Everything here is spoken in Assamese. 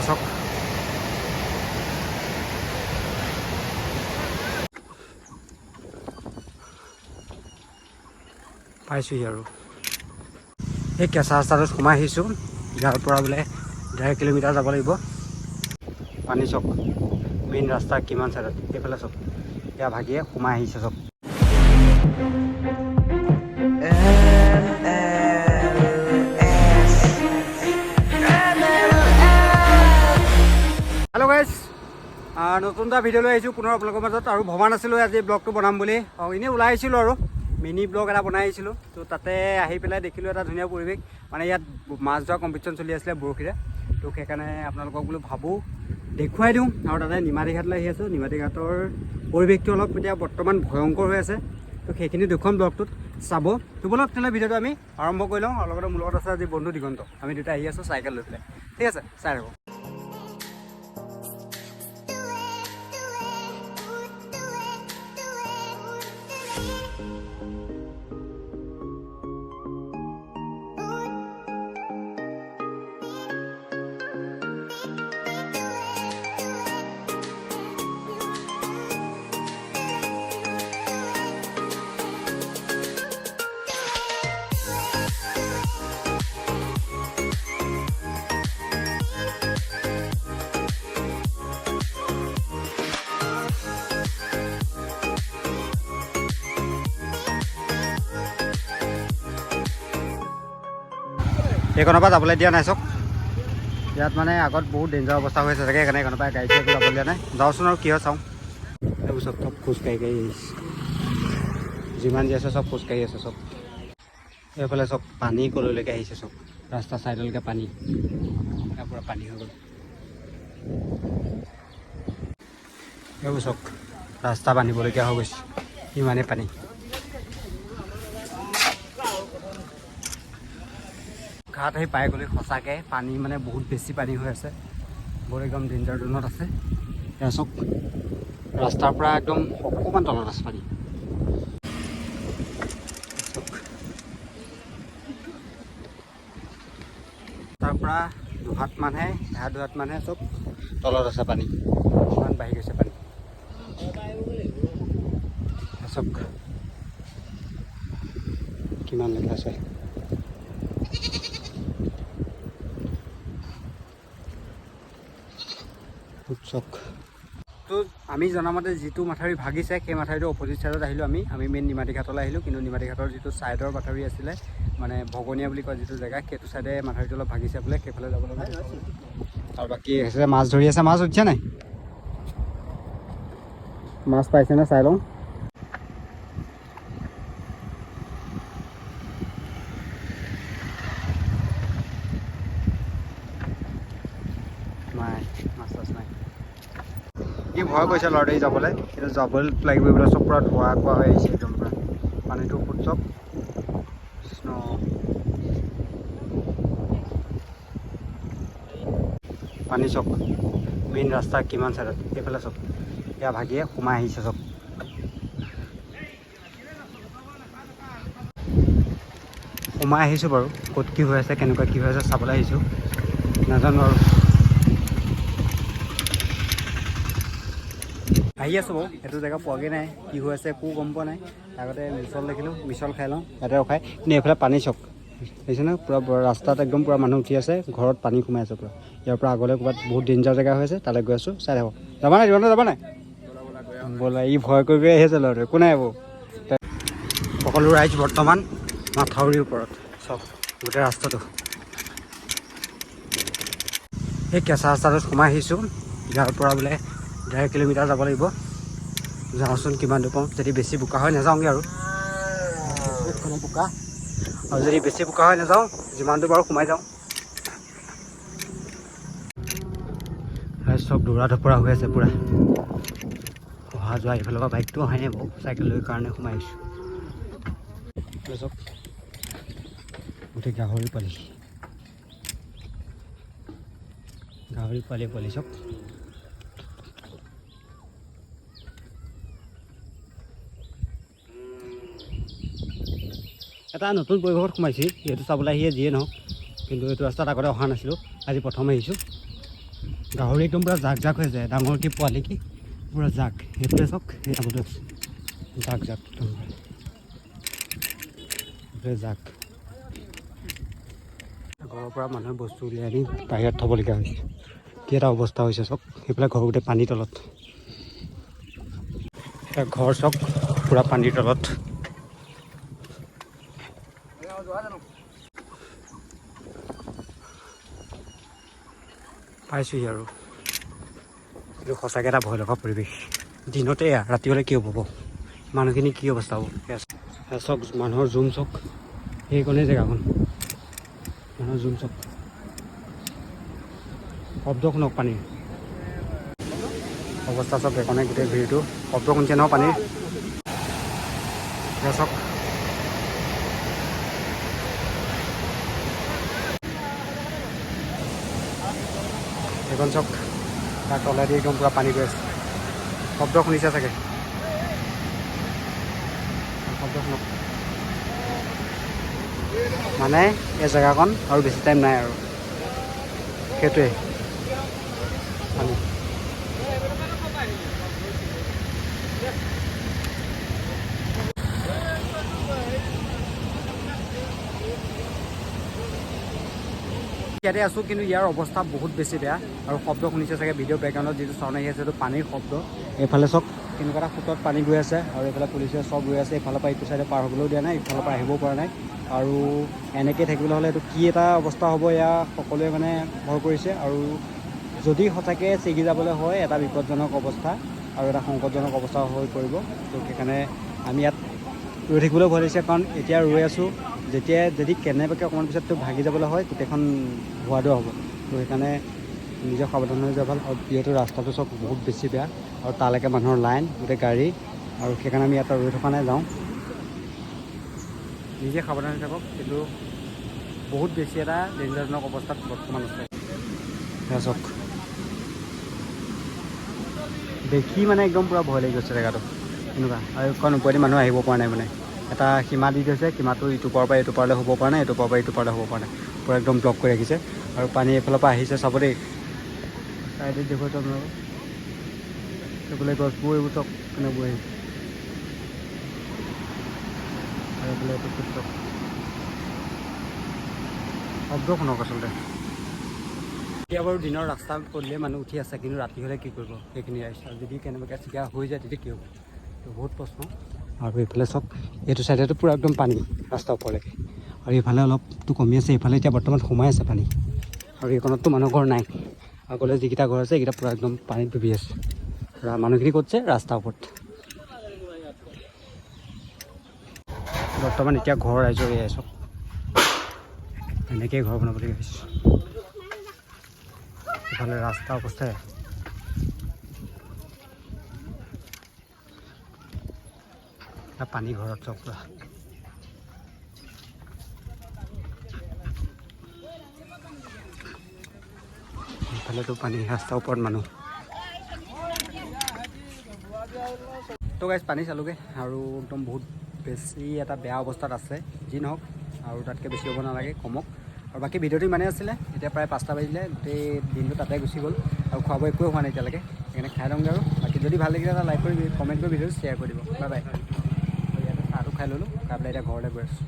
চাওক পাইছোঁহি আৰু এই কেঁচা ৰাস্তাটোত সোমাই আহিছোঁ। ইয়াৰ পৰা বোলে 1.5 কিলোমিটাৰ যাব লাগিব। পানী চাওক মেইন ৰাস্তা কিমান চাইডত এইফালে চাওক এয়া ভাগিয়ে সোমাই আহিছে চাওক। হেল্ল' গাইজ, নতুন এটা ভিডিঅ' লৈ আহিছোঁ পুনৰ আপোনালোকৰ মাজত। আৰু ভবা নাছিলোঁ আজি ব্লগটো বনাম বুলি, এনেই ওলাই আহিছিলোঁ আৰু মিনি ব্লগ এটা বনাই আহিছিলোঁ। তো তাতে আহি পেলাই দেখিলোঁ এটা ধুনীয়া পৰিৱেশ, মানে ইয়াত মাছ ধৰা কম্পিটিশ্যন চলি আছিলে বৰশীৰে। তো সেইকাৰণে আপোনালোকক বোলো ভাবোঁ দেখুৱাই দিওঁ। আৰু তাতে নিমাতী ঘাটলৈ আহি আছোঁ। নিমাতী ঘাটৰ পৰিৱেশটো অলপ এতিয়া বৰ্তমান ভয়ংকৰ হৈ আছে, তো সেইখিনি দেখুৱাম ব্লগটোত চাব। তো বলক তেনেহ'লে ভিডিঅ'টো আমি আৰম্ভ কৰি লওঁ। আৰু লগতে মোৰ লগত আছে আজি বন্ধু দিগন্ত, আমি দুটা আহি আছোঁ চাইকেল লৈ পেলাই। ঠিক আছে, চাই থাকক। এইকণৰ পৰা যাবলৈ দিয়া নাই চাওক। ইয়াত মানে আগত বহুত ডেঞ্জাৰ অৱস্থা হৈ আছে চাগে, সেইকাৰণে এইকণৰ পৰা গাড়ী চাড়ী যাবলৈ দিয়া নাই। যাওঁচোন আৰু কি হয় চাওঁ। এইবোৰ চব খোজকাঢ়ি আহিছে, যিমান যি আছে চব খোজকাঢ়ি আছে চব। এইফালে চব পানী কলৈলৈকে আহিছে চব, ৰাস্তা চাইডলৈকে পানী, তাৰ পৰা পানী হৈ গ'ল। এইবোৰ চব ৰাস্তা বান্ধিবলগীয়া হৈ গৈছে, ইমানেই পানী। ঘাট আহি পাই গ'লে সঁচাকৈ পানী মানে বহুত বেছি পানী হৈ আছে, বৰ একদম ডেঞ্জাৰ জোনত আছে। এয়া চাওক ৰাস্তাৰ পৰা একদম অকণমান তলত আছে পানী। তাৰ পৰা দুহাত মানহে, দুহাত মানহে চব তলত আছে পানী, ইমান বাঢ়ি গৈছে পানী। চাওক কিমান লেখা আছে। তো আমি জনামতে যিটো মাথাউৰি ভাগিছে সেই মাথাউৰিটো অপজিট ছাইডত আহিলোঁ আমি মেইন নিমাতী ঘাটলৈ আহিলোঁ। কিন্তু নিমাতী ঘাটৰ যিটো ছাইডৰ মাথাউৰি আছিলে, মানে ভগনীয়া বুলি কয় যিটো জেগা, সেইটো ছাইডে মাথাউৰিটো অলপ ভাগিছে বোলে, সেইফালে যাবলৈ। আৰু বাকী আছে মাছ ধৰি আছে। মাছ উঠিছে নাই? মাছ পাইছেনে চাই লওঁ। নাই, মাছ চাছ নাই। কি ভয় কৰিছে ল'ৰাটোৱে যাবলৈ, কিন্তু যাব লাগিব বোলে। চব পূৰা ধোৱা কোৱা হৈ আহিছে একদম পূৰা পানীটো ফুট চব। পানী চব মেইন ৰাস্তা কিমান চাইডত এইফালে চব এয়া ভাগিয়ে সোমাই আহিছে চব। সোমাই আহিছোঁ বাৰু, ক'ত কি হৈ আছে কেনেকুৱা কি হৈ আছে চাবলৈ আহিছোঁ, নাজানো আৰু। আহি আছোঁ বাৰু, সেইটো জেগা পোৱাগৈ নাই, কি হৈ আছে একো গম পোৱা নাই। আগতে মিছল দেখিলোঁ, মিছল খাই লওঁ ইয়াতে ৰখাই। কিন্তু এইফালে পানী চক দেখিছেনে, পূৰা ৰাস্তাত একদম পূৰা মানুহ উঠি আছে, ঘৰত পানী সোমাই আছে পূৰা। ইয়াৰ পৰা আগলৈ ক'ৰবাত বহুত ডেঞ্জাৰ জেগা হৈ আছে, তালৈ গৈ আছোঁ, চাই থাকক। যাবা নাই জীৱনটো, যাবা নাই? ব'লা, ই ভয় কৰি আহি আছে ল'ৰাটোৱে, একো নাই এইবোৰ। সকলো ৰাইজ বৰ্তমান মাথাউৰিৰ ওপৰত চব, গোটেই ৰাস্তাটো। এই কেঁচা ৰাস্তাটোত সোমাই আহিছোঁ। ইয়াৰ পৰা বোলে 1.5 কিলোমিটাৰ যাব লাগিব। যাওঁচোন কিমান দূৰ পাওঁ। যদি বেছি বোকা হয় নাযাওঁগৈ আৰু, বোকা। আৰু যদি বেছি বোকা হয় নাযাওঁ, যিমান দূৰ বাৰু সোমাই যাওঁ। চব দৌৰা ধপৰা হৈ আছে পূৰা, অহা যোৱা। এইফালৰ পৰা বাইকটো অহাই নাই বাৰু, চাইকেল লৈ কাৰণে সোমাই আহিছোঁ। চব গোটেই গাহৰি পোৱালি, গাহৰি পোৱালি চব। এটা নতুন পৰিৱেশত সোমাইছোঁ, সেইটো চাবলৈ আহিয়ে যিয়ে নহওক। কিন্তু এইটো ৰাস্তাত আগতে অহা নাছিলোঁ, আজি প্ৰথম আহিছোঁ। গাহৰি একদম পূৰা জাক জাক হৈ যায়, ডাঙৰ কি পোৱালি কি পূৰা জাক। সেইফালে চাওক, সেই আগতে জাক জাক একদম জাক। ঘৰৰ পৰা মানুহে বস্তু উলিয়াই আনি বাহিৰত থ'বলগীয়া হৈছে। কি এটা অৱস্থা হৈছে চাওক, সেইফালে ঘৰ গোটেই পানীৰ তলত। এটা ঘৰ চাওক পূৰা পানীৰ তলত। পাইছোঁহি আৰু এইটো সঁচাকৈ এটা ভয় লগা পৰিৱেশ। দিনতে ৰাতি হ'লে কি হ'ব, মানুহখিনি কি অৱস্থা হ'ব। চাওক মানুহৰ জুম চাওক, সেইকণেই জেগাখন মানুহৰ জুম চাওক, শব্দ শুনক পানীৰ অৱস্থা চাওক। সেইকণে গোটেই ভিৰটো শব্দ শুনিছে নহয় পানীৰ। চাওক এইখন চাওক, তাৰ তলেদি একদম পূৰা পানী গৈ আছে। শব্দ শুনিছে চাগে, শব্দ শুনক। মানে এই জেগাকণ আৰু বেছি টাইম নাই আৰু, সেইটোৱে পানী। ইয়াতে আছোঁ, কিন্তু ইয়াৰ অৱস্থা বহুত বেছি বেয়া আৰু শব্দ শুনিছে চাগে। ভিডিঅ' বেকগ্ৰাউণ্ডত যিটো চাউণ্ড আহি আছে, সেইটো পানীৰ শব্দ। এইফালে চাওক কেনেকুৱা এটা সোঁতত পানী গৈ আছে, আৰু এইফালে পুলিচে চব গৈ আছে। এইফালৰ পৰা এইটো চাইডে পাৰ হ'বলৈও দিয়া নাই, ইফালৰ পৰা আহিবও পৰা নাই। আৰু এনেকৈ থাকিবলৈ হ'লে এইটো কি এটা অৱস্থা হ'ব, এয়া সকলোৱে মানে ভয় কৰিছে। আৰু যদি সঁচাকৈ ছিগি যাবলৈ হয়, এটা বিপদজনক অৱস্থা আৰু এটা সংকটজনক অৱস্থা হৈ পৰিব। তো সেইকাৰণে আমি ইয়াত ৰৈ থাকিবলৈও ভয় লাগিছে, কাৰণ এতিয়া ৰৈ আছোঁ। যেতিয়া যদি কেনেবাকৈ অকণমান পিছততো ভাগি যাবলৈ হয়, গোটেইখন ধোৱা ধোৱা হ'ব। তো সেইকাৰণে নিজে সাৱধান হৈ যোৱা ভাল। আৰু যিহেতু ৰাস্তাটো চব বহুত বেছি বেয়া, আৰু তালৈকে মানুহৰ লাইন, গোটেই গাড়ী, আৰু সেইকাৰণে আমি ইয়াত ৰৈ থকা নাই, যাওঁ। নিজে সাৱধান হৈ থাকক, কিন্তু বহুত বেছি এটা ডেঞ্জাৰজনক অৱস্থাত বৰ্তমান আছে। সেয়া চাওক, দেখি মানে একদম পূৰা ভয় লাগি গৈছে জেগাটো এনেকুৱা। আৰু কাৰণ ওপৰেদি মানুহ আহিব পৰা নাই, মানে এটা সীমা দি থৈছে, সীমাটো ইটো পাৰৰ পৰা এইটো পাৰলৈ হ'ব পৰা নাই, এইটো পাৰৰ পৰা এইটো পাৰলৈ হ'ব পৰা নাই, পূৰা একদম ব্লক কৰি ৰাখিছে। আৰু পানী এইফালৰ পৰা আহিছে, চাব দেই, চাইডত দেখুৱাইছোঁ আপোনালোকক। এইফালে গছবোৰ এইবোৰ চব কেনেকৈ আহিছে, আৰু এইফালে এইটো চব শব্দ শুনক আচলতে। এতিয়া বাৰু দিনৰ ৰাস্তা পদূলিয়ে মানুহ উঠি আছে, কিন্তু ৰাতি হ'লে কি কৰিব সেইখিনি ৰাইজ। আৰু যদি কেনেবাকৈ চিগা হৈ যায়, তেতিয়া কি হ'ব, তো বহুত প্ৰশ্ন। আৰু এইফালে চাওক, এইটো চাইডেতো পূৰা একদম পানী ৰাস্তাৰ ওপৰলৈকে, আৰু এইফালে অলপতো কমি আছে। এইফালে এতিয়া বৰ্তমান সোমাই আছে পানী, আৰু এইকণততো মানুহ ঘৰ নাই। আগলৈ যিকেইটা ঘৰ আছে, এইকেইটা পূৰা একদম পানীত ডুবি আছে। মানুহখিনি ক'ত আছে, ৰাস্তাৰ ওপৰত। বৰ্তমান এতিয়া ঘৰ ৰাইজৰ এয়াই চাওক, এনেকৈয়ে ঘৰ বনাবলগীয়া হৈছে। ইফালে ৰাস্তা অৱস্থাই, পানী ঘৰত চব পূৰা। ইফালেতো পানী, ৰাস্তাৰ ওপৰত মানুহ। তো গাইজ পানী চালোগৈ, আৰু একদম বহুত বেছি এটা বেয়া অৱস্থাত আছে। যি নহওক, আৰু তাতকৈ বেছি হ'ব নালাগে, কমক। আৰু বাকী ভিডিঅ'টো ইমানেই আছিলে। এতিয়া প্ৰায় 5টা বাজিলে, গোটেই দিনটো তাতে গুচি গ'ল, আৰু খোৱা বোৱা একোৱে হোৱা নাই এতিয়ালৈকে। সেইকাৰণে খাই লওঁগৈ। আৰু বাকী যদি ভাল লাগিলে এটা লাইক কৰি, কমেণ্ট কৰি, ভিডিঅ'টো শ্বেয়াৰ কৰি দিব। Bye bye. ইয়াতে চাহটো খাই ল'লোঁ, খাই পেলাই এতিয়া ঘৰলৈ গৈ আছোঁ।